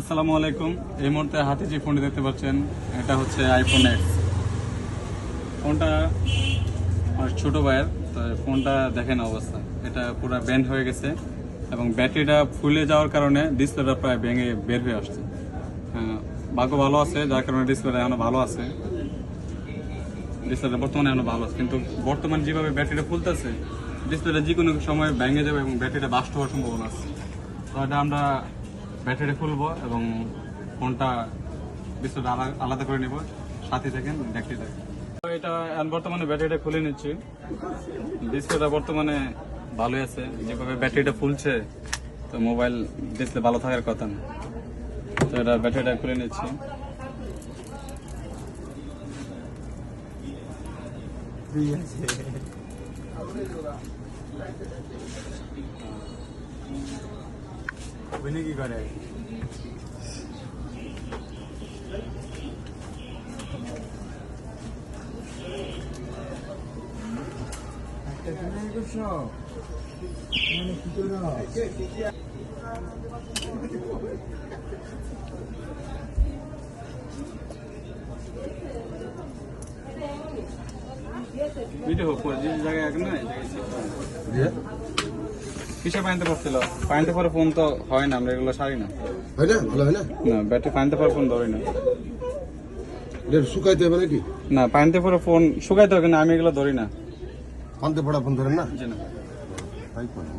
আসসালামু আলাইকুম। এই মুহূর্তে হাতে যে ফোনটি দেখতে পাচ্ছেন এটা হচ্ছে আইফোন এক্স। ফোনটা আমার ছোট ভাইয়ের, তো ফোনটা দেখেন অবস্থা, এটা পুরো ব্যান্ড হয়ে গেছে এবং ব্যাটারিটা ফুলে যাওয়ার কারণে ডিসপ্লেটা প্রায় ভেঙে বের হয়ে আসছে। ভাগ্য ভালো আছে যার কারণে ডিসপ্লেটা এখনো ভালো আছে, ডিসপ্লেটা বর্তমানে এখনো ভালো আছে, কিন্তু বর্তমান যেভাবে ব্যাটারিটা ফুলতেছে ডিসপ্লেটা যে কোনো সময় ভেঙে যাবে এবং ব্যাটারিটা বাস্ট হওয়ার সম্ভাবনা আছে। তো এটা আমরা ব্যাটারি খুলবো এবং ফোনটা ডিসপ্লেটা আলাদা করে নেব। সাথে থাকেন, দেখতে থাকেন। তো এটা বর্তমানে ব্যাটারিটা খুলে নিচ্ছি। ডিসপ্লেটা বর্তমানে ভালোই আছে, যেভাবে ব্যাটারিটা ফুলছে তো মোবাইল ডিসপ্লে ভালো থাকার কথা না। তো এটা ব্যাটারিটা খুলে নিচ্ছি। কি করে ভিডিও যে জায়গায় এক না কিসে পানিতে পড়ছিল, পানিতে পরে ফোন তো হয় না, আমরা এগুলো সারি না, হয় না? ভালো হয় না? না ব্যাটারি পানিতে পরে ফোন ধরি না। এটা শুকাইতে হবে নাকি? না, পানিতে পরে ফোন শুকাইতে হবে না, আমি এগুলো ধরি না। পান্তে পড়া ফোন ধরেন না? জি না। তাই করেন।